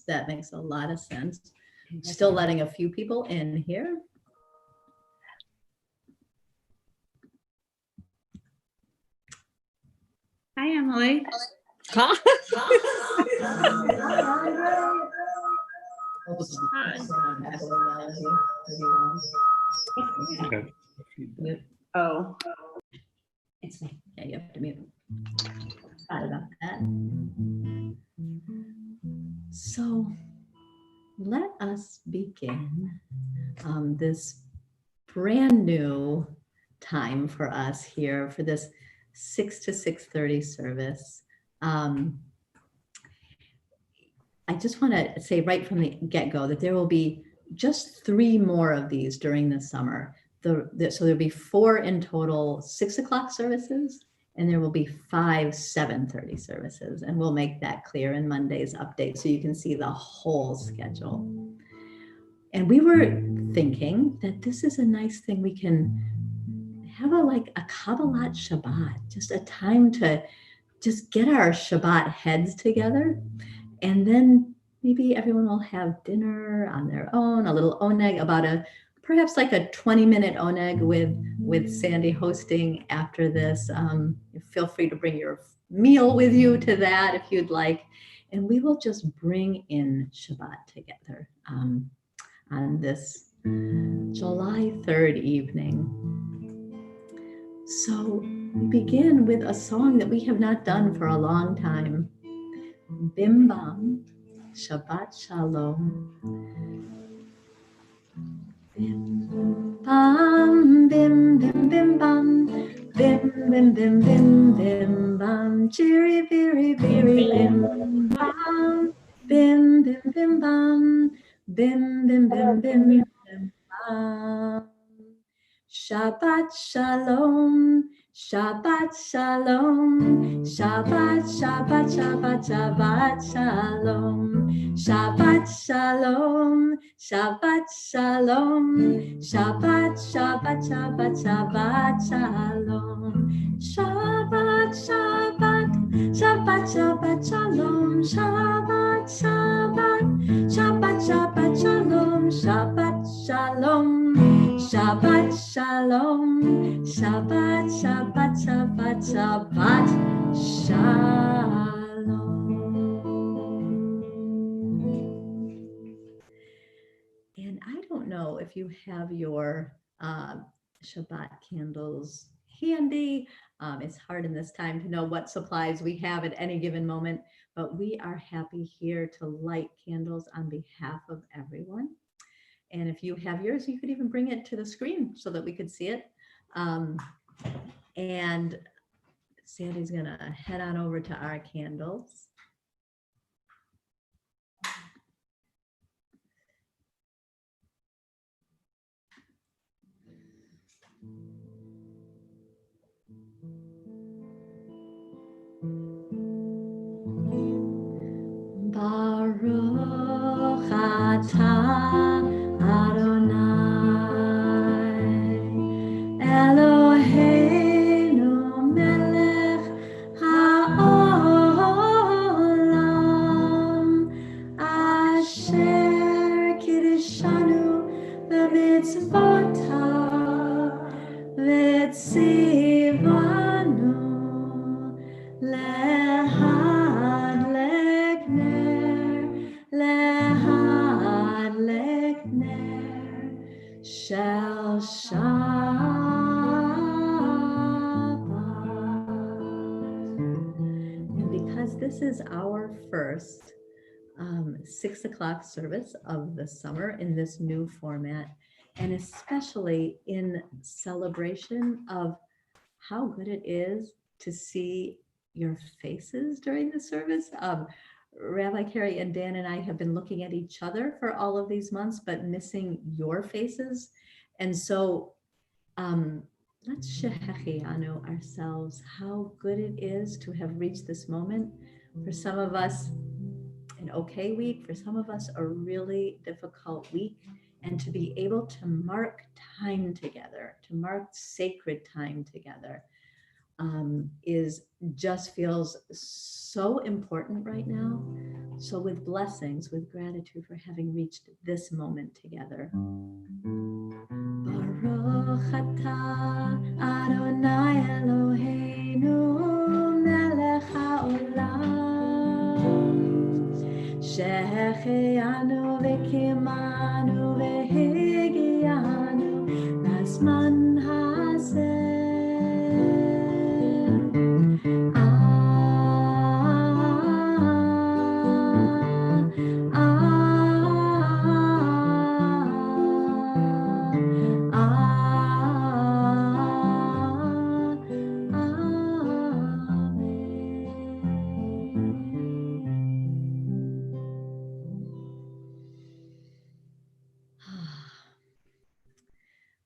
that makes a lot of sense. Still letting a few people in here. Hi, Emily. Oh, It's me. Yeah, you have to mute. Sorry about that. So let us begin this brand new time for us here for this 6 to 6:30 service. I just want to say right from the get-go that there will be just 3 more of these during the summer. So there'll be 4 in total 6 o'clock services, and there will be 5 7:30 services. And we'll make that clear in Monday's update so you can see the whole schedule. And we were thinking that this is a nice thing we can have a Kabbalat Shabbat, just a time to just get our Shabbat heads together. And then maybe everyone will have dinner on their own, a little oneg, perhaps like a 20-minute oneg with Sandy hosting after this. Feel free to bring your meal with you to that if you'd like. And we will just bring in Shabbat together on this July 3rd evening. So we begin with a song that we have not done for a long time. Bim Bam, Shabbat Shalom. Bim Bam, Bim Bim Bim Bam, Bim Bim Bim Bim Bim Bam, Chiri Biri Biri Bim Bam, Bim Bim Bim Bam, Bim Bim Bim Bim Bim Bam. Shabbat Shalom, Shabbat Shalom, Shabbat, Shabbat, Shabbat, Shabbat Shalom, Shabbat Shalom, Shabbat Shalom, Shabbat, Shabbat, Shabbat, Shabbat Shalom, Shabbat, Shabbat, Shabbat, Shabbat Shalom, Shabbat, Shabbat, Shabbat, Shabbat Shalom, Shabbat Shalom. Shabbat Shalom, Shabbat, Shabbat, Shabbat, Shabbat Shalom. And I don't know if you have your Shabbat candles handy. It's hard in this time to know what supplies we have at any given moment, but we are happy here to light candles on behalf of everyone. And if you have yours, you could even bring it to the screen so that we could see it. And Sandy's gonna head on over to our candles. Baruch atah Adonai Eloheinu melech haolam asher kiddushanu b'mitzvotav v'tzivanu lehadlek ner shel Shabbat. And because this is our first 6 o'clock service of the summer in this new format, and especially in celebration of how good it is to see your faces during the service. Rabbi Carrie and Dan and I have been looking at each other for all of these months, but missing your faces. And so let's shehechianu ourselves how good it is to have reached this moment. For some of us, an okay week, for some of us, a really difficult week, and to be able to mark time together, to mark sacred time together. is just feels so important right now. So with blessings, with gratitude for having reached this moment together. Baruch atah Adonai Eloheinu melech haolam שהחיינו וקיימנו והגיענו לזמן הזה.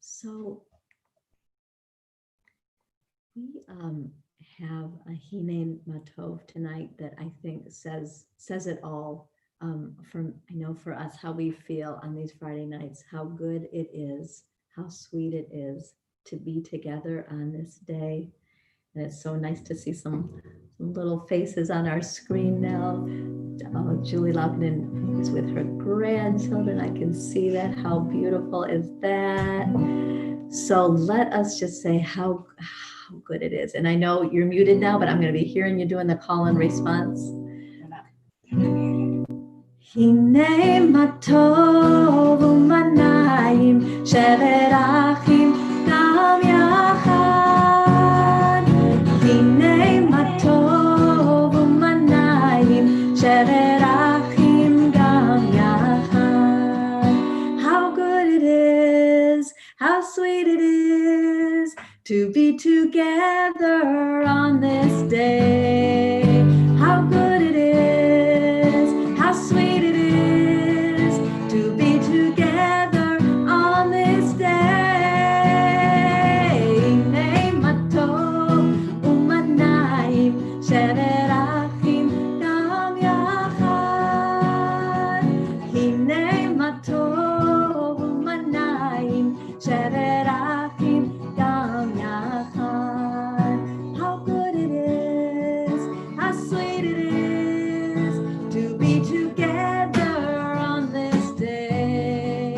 So we have a Hine Matov tonight that I think says it all. I know for us how we feel on these Friday nights, how good it is, how sweet it is to be together on this day. And it's so nice to see some little faces on our screen now. Julie Laukinen is with her grandchildren. I can see that. How beautiful is that? So let us just say how good it is. And I know you're muted now, but I'm going to be hearing you doing the call and response. Hine matov u'manayim shevet achim gam yachad. Hine matov u'manayim shevet achim gam yachad. How good it is, how sweet it is to be together on this day. How good it is, how sweet it is to be together on this day. Hine matov u'manayim shevet achim gam yachad. Hine matov u'manayim shevet achim gam yachad. How good it is, how sweet it is to be together on this day.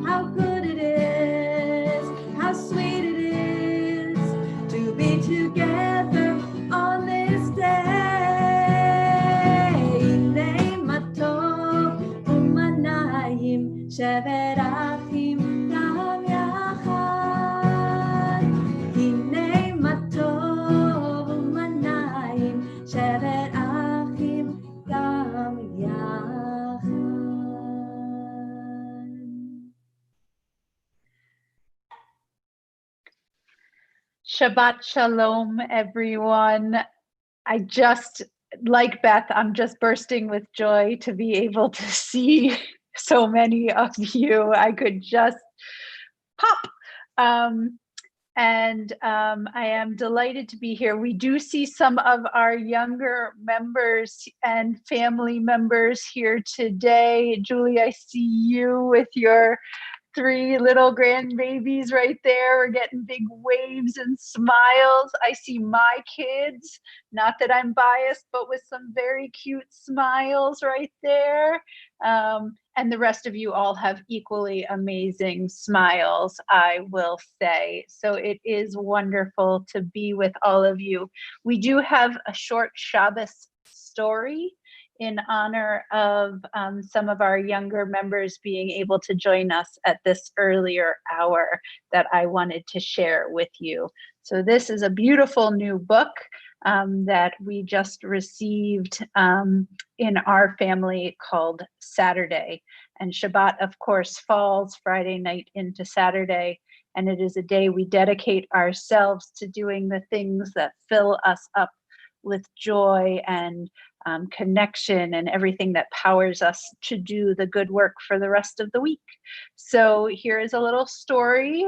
How good it is, how sweet it is to be together on this day. Hine matov u'manayim shevet achim gam yachad. Hine matov u'manayim shevet achim gam yachad. Shabbat Shalom, everyone. I just, like Beth, I'm just bursting with joy to be able to see so many of you. I could just pop. I am delighted to be here. We do see some of our younger members and family members here today. Julie, I see you with your 3 little grandbabies right there. We're getting big waves and smiles. I see my kids, not that I'm biased, but with some very cute smiles right there. And the rest of you all have equally amazing smiles, I will say. So it is wonderful to be with all of you. We do have a short Shabbos story in honor of some of our younger members being able to join us at this earlier hour that I wanted to share with you. So this is a beautiful new book that we just received in our family called Saturday. And Shabbat, of course, falls Friday night into Saturday. And it is a day we dedicate ourselves to doing the things that fill us up with joy and connection and everything that powers us to do the good work for the rest of the week. So here is a little story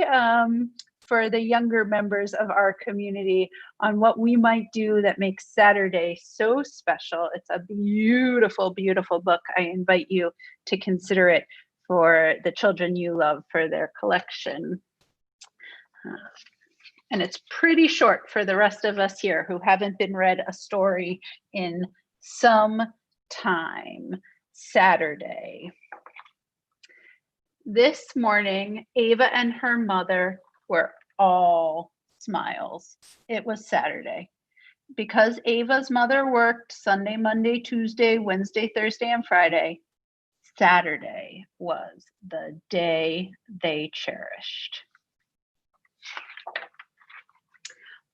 for the younger members of our community on what we might do that makes Saturday so special. It's a beautiful, beautiful book. I invite you to consider it for the children you love for their collection. And it's pretty short for the rest of us here who haven't been read a story in some time. Saturday. This morning, Ava and her mother were all smiles. It was Saturday. Because Ava's mother worked Sunday, Monday, Tuesday, Wednesday, Thursday, and Friday, Saturday was the day they cherished.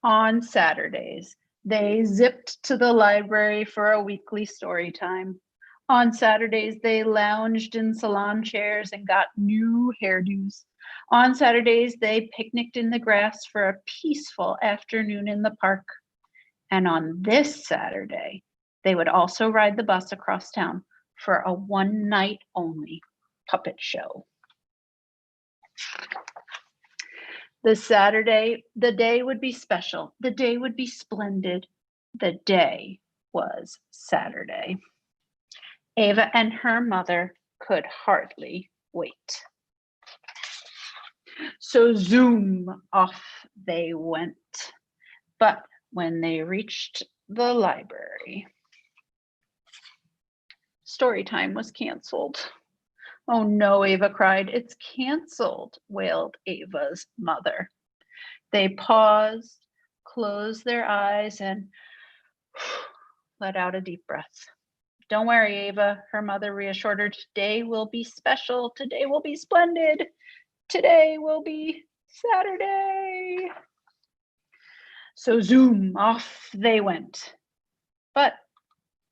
On Saturdays, they zipped to the library for a weekly story time. On Saturdays, they lounged in salon chairs and got new hairdos. On Saturdays, they picnicked in the grass for a peaceful afternoon in the park. And on this Saturday, they would also ride the bus across town for a one-night only puppet show. The Saturday, the day would be special. The day would be splendid. The day was Saturday. Ava and her mother could hardly wait. So zoom, off they went. But when they reached the library, story time was canceled. Oh no, Ava cried. It's canceled, wailed Ava's mother. They paused, closed their eyes, and let out a deep breath. Don't worry, Ava, her mother reassured her. Today will be special. Today will be splendid. Today will be Saturday. So zoom, off they went. But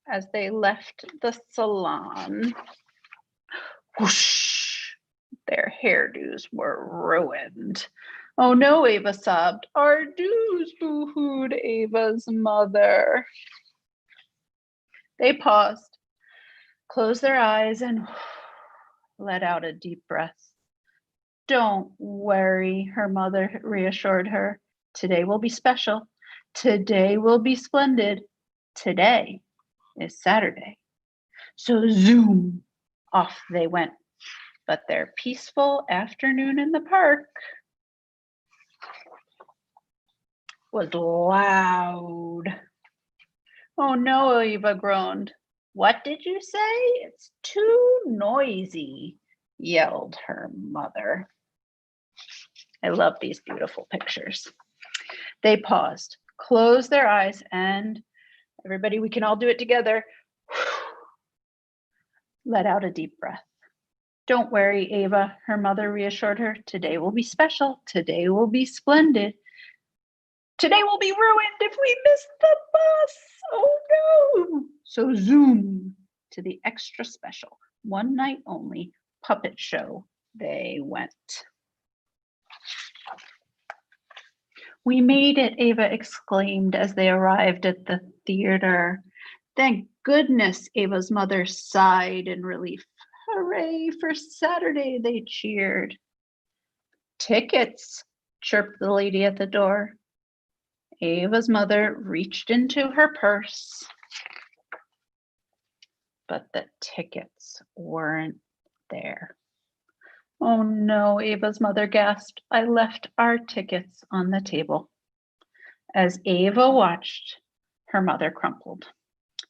as they left the salon, whoosh, their hairdos were ruined. Oh no, Ava sobbed. Our do's, boo-hooed Ava's mother. They paused, closed their eyes, and let out a deep breath. Don't worry, her mother reassured her. Today will be special. Today will be splendid. Today is Saturday. So zoom, off they went. But their peaceful afternoon in the park was loud. Oh no, Eva groaned. What did you say? It's too noisy, yelled her mother. I love these beautiful pictures. They paused, closed their eyes, and everybody, we can all do it together. Let out a deep breath. Don't worry, Ava, her mother reassured her. Today will be special. Today will be splendid. Today will be ruined if we miss the bus. Oh no. So zoom to the extra special, one night only puppet show they went. We made it, Ava exclaimed as they arrived at the theater. Thank goodness, Ava's mother sighed in relief. Hooray for Saturday, they cheered. Tickets, chirped the lady at the door. Ava's mother reached into her purse, but the tickets weren't there. Oh no, Ava's mother gasped. I left our tickets on the table. As Ava watched, her mother crumpled.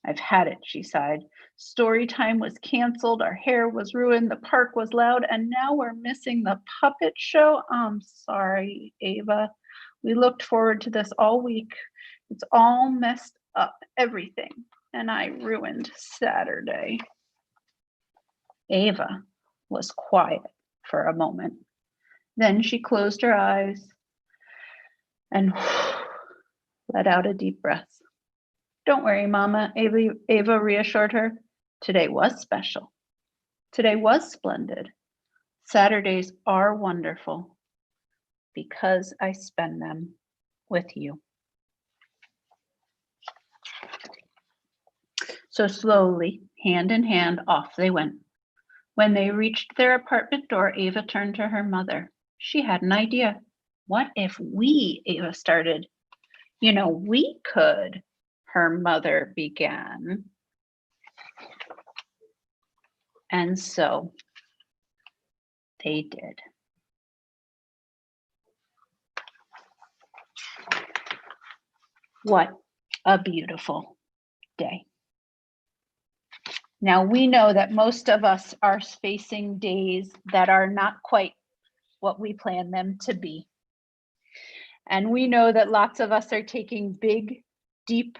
I've had it, she sighed. Story time was canceled, our hair was ruined, the park was loud, and now we're missing the puppet show. I'm sorry, Ava. We looked forward to this all week. It's all messed up, everything, and I ruined Saturday. Ava was quiet for a moment. Then she closed her eyes and let out a deep breath. Don't worry, Mama, Ava reassured her. Today was special. Today was splendid. Saturdays are wonderful because I spend them with you. So slowly, hand in hand, off they went. When they reached their apartment door, Ava turned to her mother. She had an idea. What if we, Ava started? We could, her mother began. And so they did. What a beautiful day. Now we know that most of us are facing days that are not quite what we plan them to be. And we know that lots of us are taking big, deep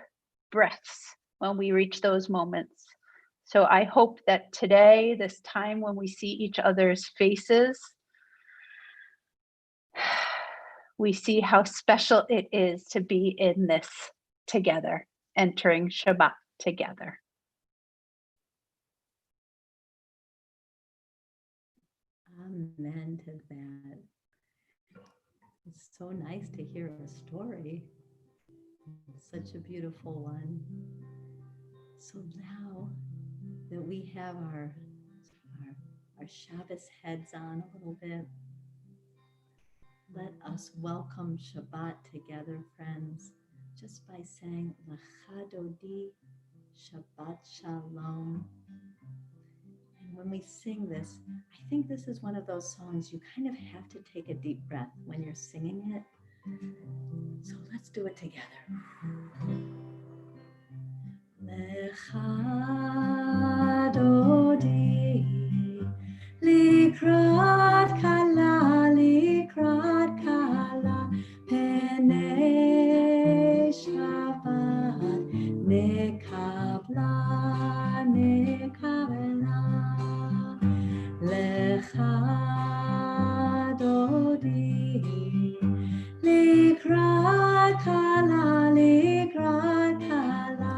breaths when we reach those moments. So I hope that today, this time when we see each other's faces, we see how special it is to be in this together, entering Shabbat together. Amen to that. It's so nice to hear a story. Such a beautiful one. So now that we have our Shabbos heads on a little bit, let us welcome Shabbat together, friends, just by saying Lecha Dodi, Shabbat Shalom. And when we sing this, I think this is one of those songs you kind of have to take a deep breath when you're singing it. So let's do it together. Lecha Dodi, Likrat Kala, Likrat Kala, Penei Shabbat, Nekabla, Nekabla, Lecha Dodi, Likrat Kala, Likrat Kala,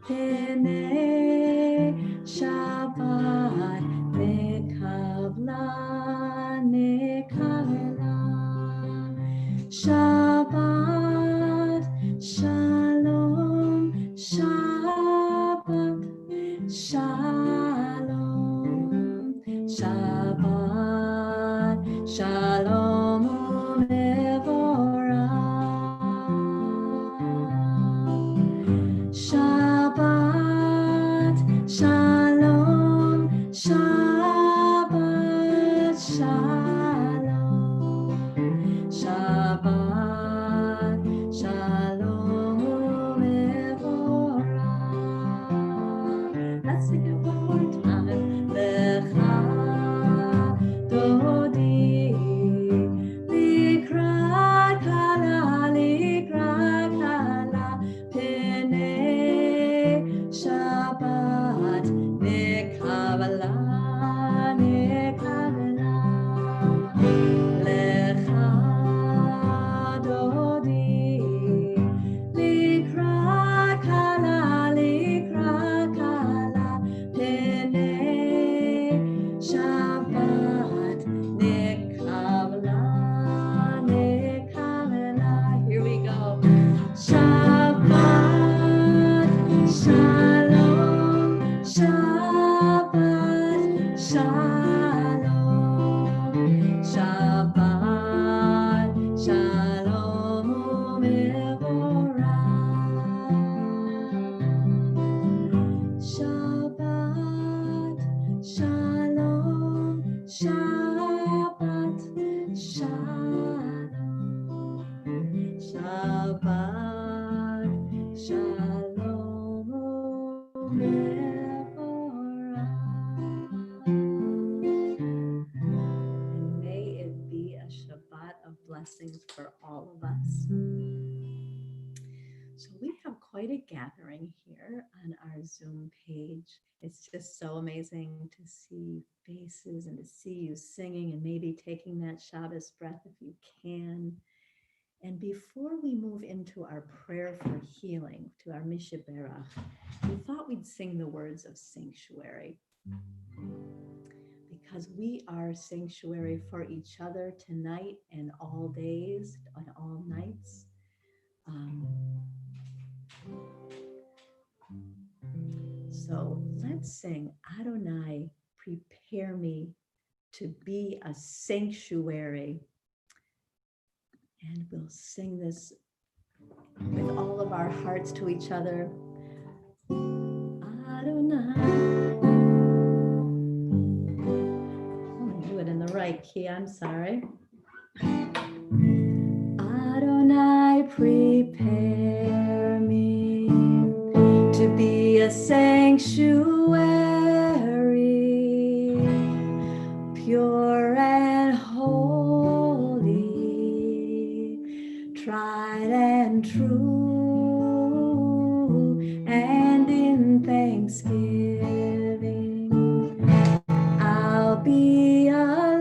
Penei Shabbat, Nekabla, Nekabla, Shabbat, Shalom, Shabbat, Shalom, Shabbat, Shalom Umevorach. Shabbat, Shalom, Shabbat, Shalom, Shabbat, Shalom Umevorach. Let's sing it one more time. Lecha Dodi, Likrat Kala, Likrat Kala, Penei Shabbat, Nekabla, Nekabla, Lecha Dodi, Likrat Kala, Likrat Kala, Penei Shabbat, Nekabla, Nekabla. Here we go. Shabbat, Shalom, Shabbat, Shalom, Shabbat, Shalom Umevorach. Shabbat, Shalom, Shabbat, Shalom, Shabbat, Shalom Umevorach. And may it be a Shabbat of blessings for all of us. So we have quite a gathering here on our Zoom page. It's just so amazing to see faces and to see you singing and maybe taking that Shabbos breath if you can. And before we move into our prayer for healing, to our Mishaberach, we thought we'd sing the words of sanctuary, because we are sanctuary for each other tonight and all days and all nights. So let's sing Adonai, prepare me to be a sanctuary. And we'll sing this with all of our hearts to each other. Adonai. Let me do it in the right key, I'm sorry. Adonai, prepare sanctuary, pure and holy, tried and true, and in thanksgiving, I'll be a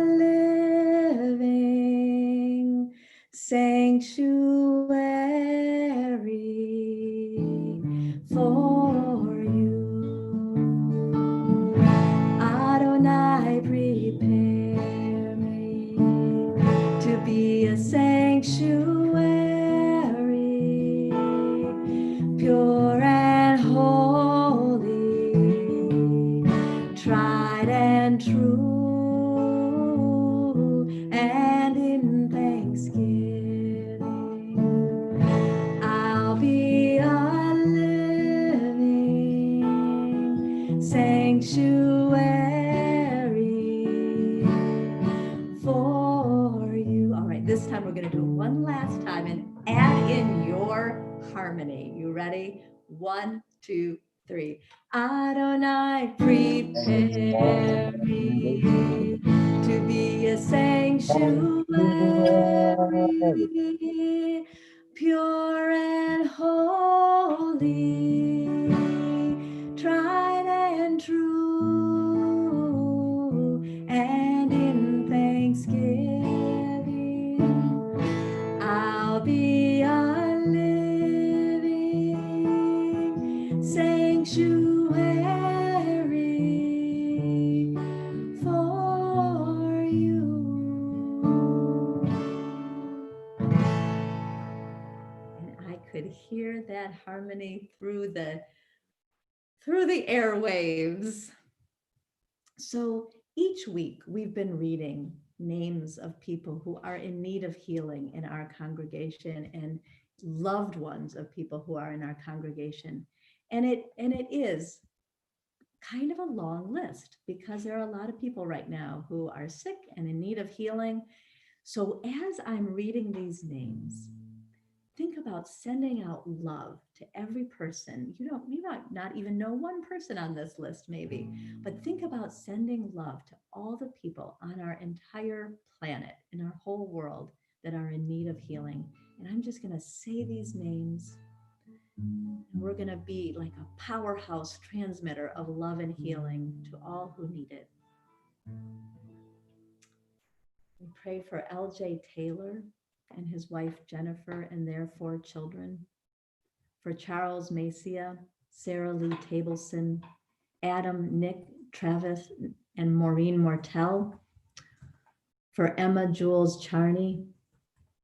living sanctuary for you. Adonai, prepare me to be a sanctuary, pure and holy, tried and true, and in thanksgiving, I'll be a living sanctuary for you. All right, this time we're going to do it one last time and add in your harmony. You ready? 1, 2, 3. Adonai, prepare me to be a sanctuary, pure and holy, tried and true, and in thanksgiving, I'll be a living sanctuary for you. And I could hear that harmony through the airwaves. So each week we've been reading names of people who are in need of healing in our congregation and loved ones of people who are in our congregation. And it is kind of a long list because there are a lot of people right now who are sick and in need of healing. So as I'm reading these names, think about sending out love to every person. You might not even know one person on this list maybe, but think about sending love to all the people on our entire planet, in our whole world, that are in need of healing. And I'm just going to say these names, and we're going to be like a powerhouse transmitter of love and healing to all who need it. We pray for L.J. Taylor and his wife Jennifer and their 4 children, for Charles Macia, Sarah Lee Tableson, Adam, Nick, Travis, and Maureen Mortel, for Emma Jules Charney,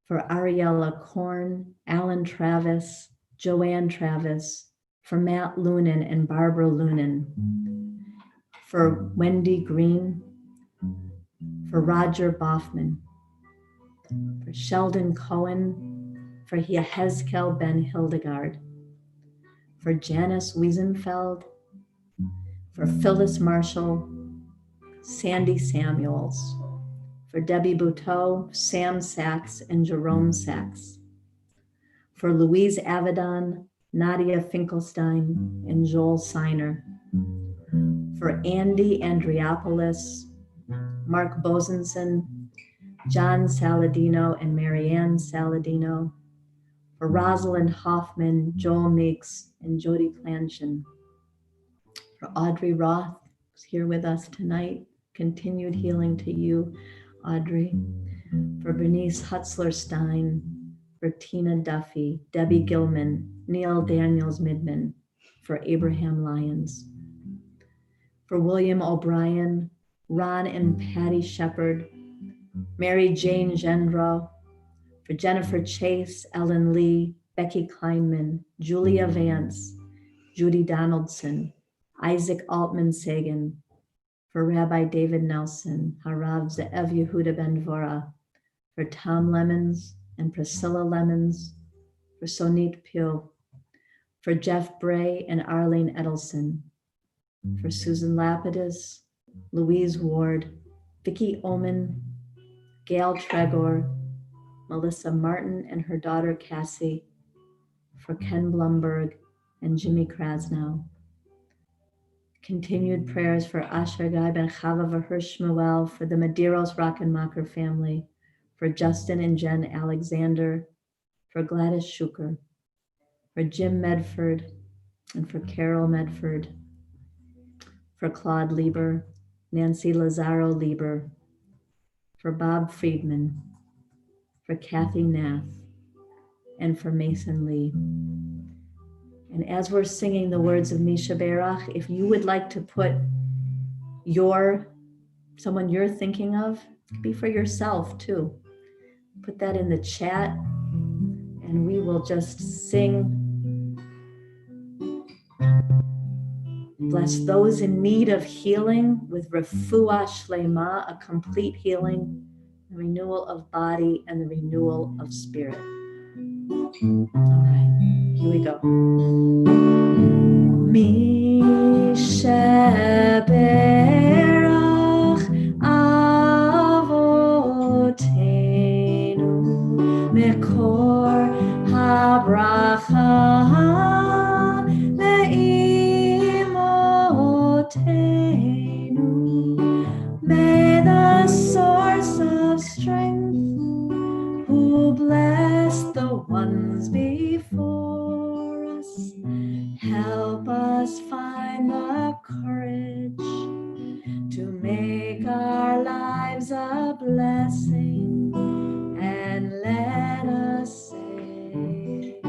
for Ariella Korn, Alan Travis, Joanne Travis, for Matt Lunan and Barbara Lunan, for Wendy Green, for Roger Boffman, for Sheldon Cohen, for Yehezkel Ben Hildegard, for Janice Wiesenfeld, for Phyllis Marshall, Sandy Samuels, for Debbie Buteau, Sam Sachs, and Jerome Sachs, for Louise Avedon, Nadia Finkelstein, and Joel Seiner, for Andy Andriopoulos, Mark Bosenson, John Saladino and Marianne Saladino, for Rosalind Hoffman, Joel Meeks, and Jody Planchin, for Audrey Roth, who's here with us tonight. Continued healing to you, Audrey. For Bernice Hutzler-Stein, for Tina Duffy, Debbie Gilman, Neil Daniels Midman, for Abraham Lyons. For William O'Brien, Ron and Patty Shepard, Mary Jane Gendro, for Jennifer Chase, Ellen Lee, Becky Kleinman, Julia Vance, Judy Donaldson, Isaac Altman Sagan, for Rabbi David Nelson, Harav Ze'ev Yehuda Ben Vora, for Tom Lemons and Priscilla Lemons, for Sonit Pio, for Jeff Bray and Arlene Edelson, for Susan Lapidus, Louise Ward, Vicki Oman, Gail Tregor, Melissa Martin and her daughter Cassie, for Ken Blumberg and Jimmy Krasnow, Continued prayers for Asher Guy Ben Chava Vahir Shmuel, for the Medeiros Rockenmacher family, for Justin and Jen Alexander, for Gladys Schuker, for Jim Medford, and for Carol Medford, for Claude Lieber, Nancy Lazaro Lieber, for Bob Friedman, for Kathy Nath, and for Mason Lee. And as we're singing the words of Misha Berach, if you would like to put someone you're thinking of, it could be for yourself too. Put that in the chat and we will just sing. Bless those in need of healing with refuah shlema, a complete healing, the renewal of body and the renewal of spirit. All right, here we go. Misha Berach Avotenu Mekor HaBracha Le'imotenu. May the source of strength who blessed the ones before us help us find the courage to make our lives a blessing, and let us say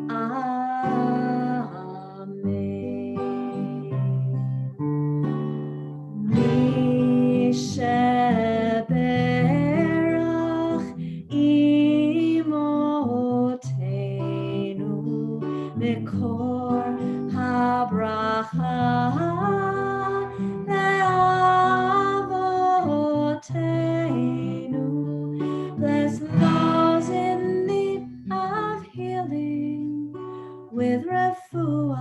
Amen. Misha Berach Imotenu Mekor HaBracha Le'avotenu. Bless those in need of healing with refuah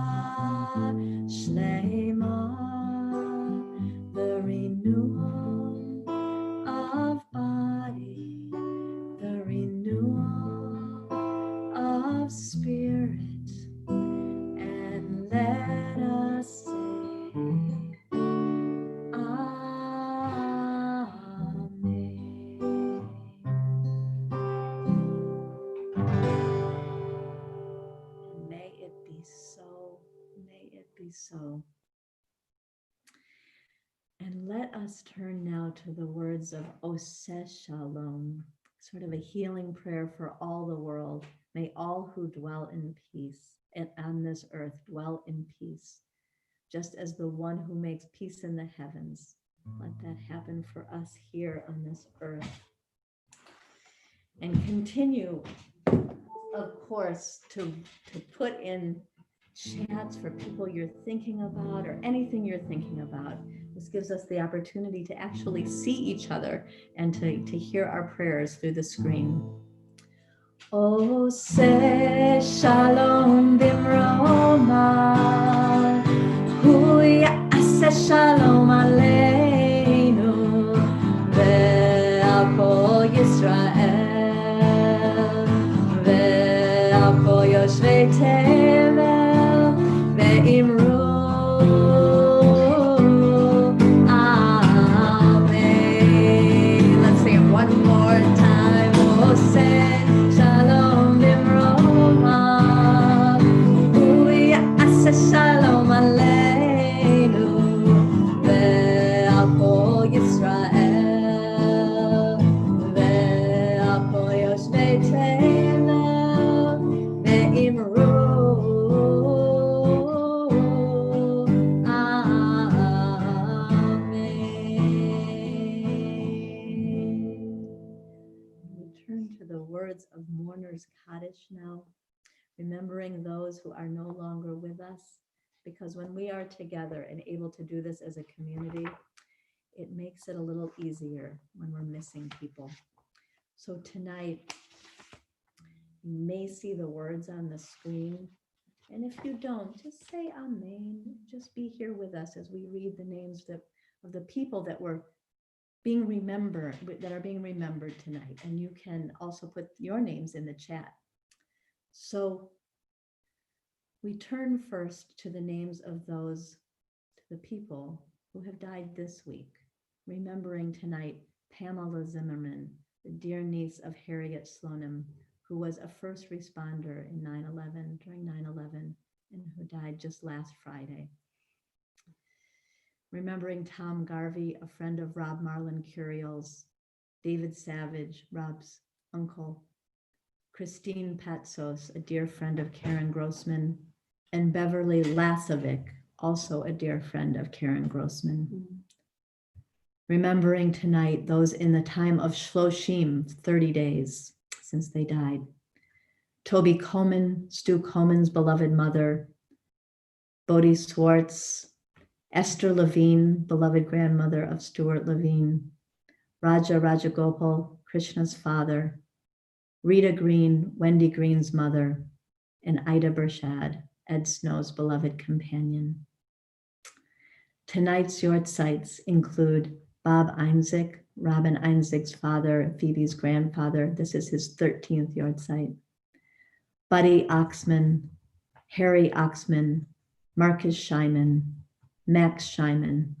shlema, the renewal of body, the renewal of spirit, and let us say Amen. May it be so. May it be so. And let us turn now to the words of Oseh Shalom, sort of a healing prayer for all the world. May all who dwell in peace and on this earth dwell in peace, just as the one who makes peace in the heavens. Let that happen for us here on this earth. And continue, of course, to put in chats for people you're thinking about or anything you're thinking about. This gives us the opportunity to actually see each other and to hear our prayers through the screen. Oseh Shalom Bimroma, Hu Ya'aseh Shalom Aleinu Ve'al Kol Yisrael Ve'al Kol Yoshvei Tevel Ve'imru Amen. Let's sing it one more time. Oseh Shalom Bimroma, Hu Ya'aseh Shalom Aleinu Ve'al Kol Yisrael Ve'al Kol Yoshvei Tevel Ve'imru the words of Mourner's Kaddish now, remembering those who are no longer with us, because when we are together and able to do this as a community, it makes it a little easier when we're missing people. So tonight, you may see the words on the screen, and if you don't, just say Amen. Just be here with us as we read the names of the people that were being remembered, that are being remembered tonight. And you can also put your names in the chat. So we turn first to the names of those the people who have died this week, remembering tonight Pamela Zimmerman, the dear niece of Harriet Slonim, who was a first responder in 9/11, during 9/11, and who died just last Friday. Remembering Tom Garvey, a friend of Rob Marlin Curiel's, David Savage, Rob's uncle, Christine Patsos, a dear friend of Karen Grossman, and Beverly Lasovic, also a dear friend of Karen Grossman. Remembering tonight those in the time of Shloshim, 30 days since they died. Toby Coleman, Stu Coleman's beloved mother, Bodie Swartz, Esther Levine, beloved grandmother of Stuart Levine, Raja Rajagopal, Krishna's father, Rita Green, Wendy Green's mother, and Ida Bershad, Ed Snow's beloved companion. Tonight's yortzites include Bob Einzig, Robin Einzig's father, Phoebe's grandfather. This is his 13th yortzite. Buddy Oxman, Harry Oxman, Marcus Scheiman, Max Scheiman,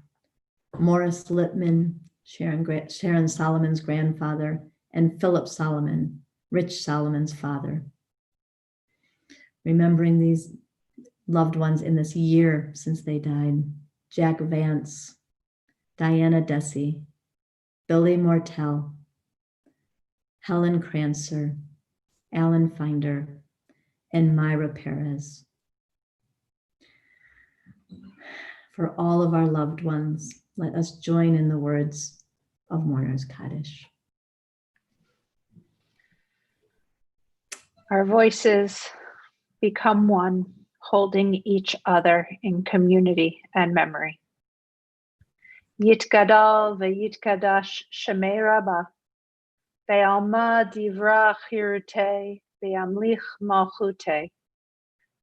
Morris Lippman, Sharon Solomon's grandfather, and Philip Solomon, Rich Solomon's father. Remembering these loved ones in this year since they died: Jack Vance, Diana Dessy, Billy Mortel, Helen Crancer, Alan Finder, and Myra Perez. For all of our loved ones, let us join in the words of Mourner's Kaddish. Our voices become one, holding each other in community and memory. Yitgadal v'yitkadash shemei Rabbah, ve'alma divra chirute, ve'amlich malchute,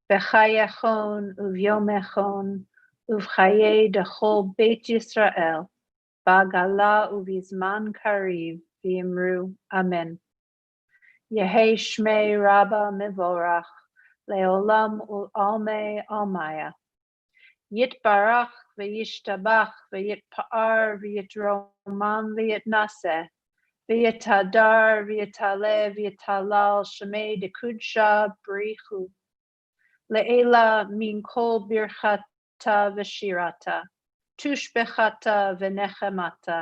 v'chayechon uvyomechon, uvchaye dechol Beit Yisrael, ba'gala uvizman kariv, v'imru amen. Yehei shmei Rabbah mevorach, leolam ul'almei almaya. Yitbarach v'yishtabach v'yitpa'ar v'yitroman v'yitnaseh v'yitadar v'yitale v'yitalal shemei dekudsha b'richu le'ela min kol birchata v'shirata tushbechata v'nechemata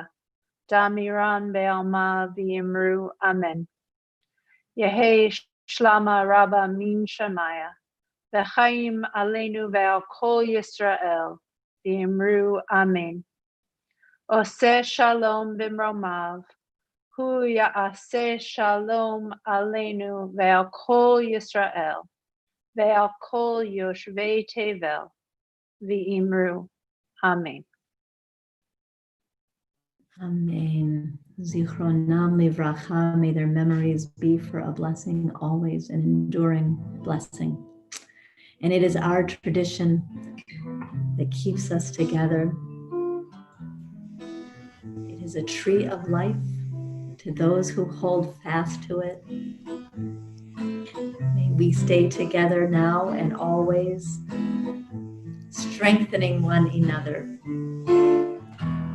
damiran be'alma v'yimru amen. Yehei shlama Rabbah min shemaya v'chaim aleinu ve'al kol Yisrael v'imru amen. Oseh shalom b'mromav, hu ya'aseh shalom aleinu ve'al kol Yisrael ve'al kol yoshvei tevel v'imru amen. Amen. Zichronam livracha, may their memories be for a blessing always, an enduring blessing. And it is our tradition that keeps us together. It is a tree of life to those who hold fast to it. May we stay together now and always, strengthening one another.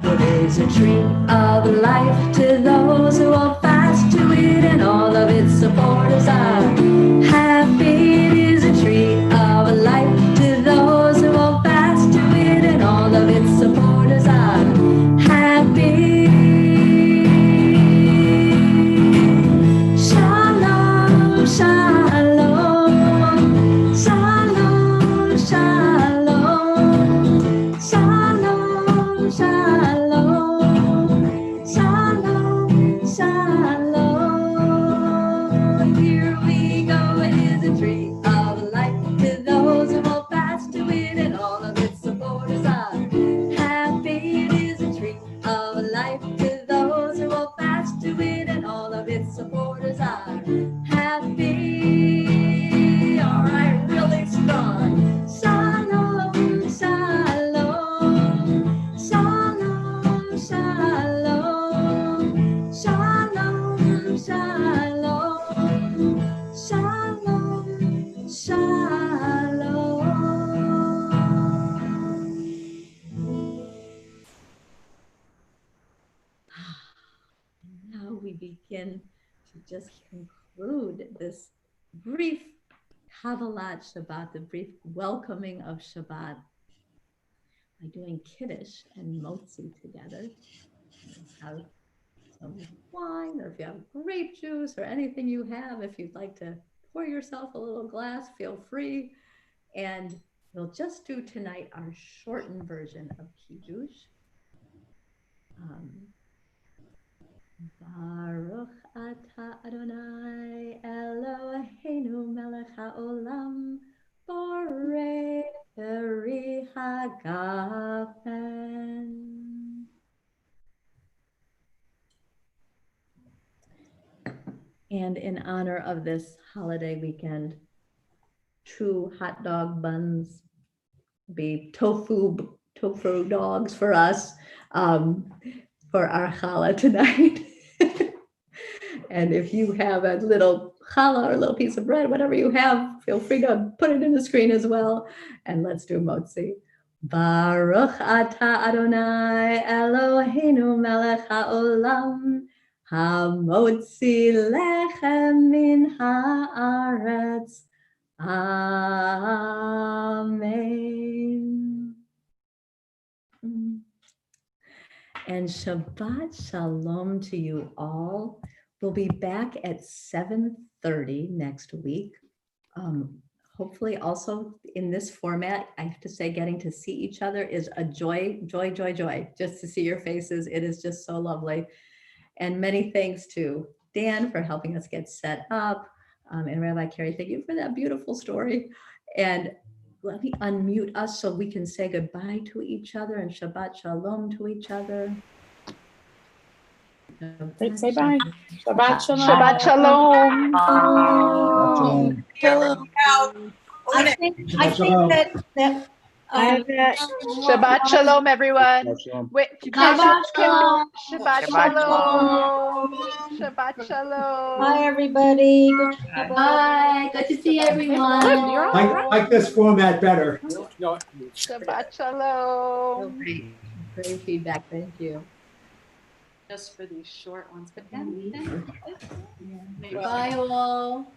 It is a tree of life to those who hold fast to it, and all of its supporters are happy. It is a tree of life to those who hold fast to it, and all of its supporters are happy. Shalom, shalom, shalom, shalom, shalom, shalom, shalom, shalom. Here we go, it is a tree of life to those who hold fast to it, and all of its supporters are happy. It is a tree of life to those who hold fast to it, and all of its supporters are happy. All right, really strong. Shalom, shalom, shalom, shalom, shalom, shalom, shalom, shalom. begin to just conclude this brief Havalat Shabbat, the brief welcoming of Shabbat, by doing Kiddush and Motzi together. Have some wine, or if you have grape juice or anything you have, if you'd like to pour yourself a little glass, feel free. And we'll just do tonight our shortened version of Kiddush. Baruch atah Adonai Eloheinu melech haolam borei peri hagafen. And in honor of this holiday weekend, 2 hot dog buns, be tofu dogs for us, for our challah tonight. And if you have a little challah or a little piece of bread, whatever you have, feel free to put it in the screen as well. And let's do motzi. Baruch atah Adonai Eloheinu melech haolam hamotzi lechem min haaretz. Amen. And Shabbat Shalom to you all. We'll be back at 7:30 next week. Hopefully also in this format. I have to say, getting to see each other is a joy, just to see your faces. It is just so lovely. And many thanks to Dan for helping us get set up. And Rabbi Carrie, thank you for that beautiful story. And let me unmute us so we can say goodbye to each other and Shabbat Shalom to each other. Say bye. Shabbat shalom. Shabbat Shalom. I think that Shabbat Shalom, everyone. Wait, Shabbat Shalom. Shabbat Shalom. Shabbat Shalom. Bye, everybody. Good Shabbat. Bye. Good to see everyone. I like this format better. Shabbat Shalom. Great feedback. Thank you. Just for these short ones, but then. Bye all.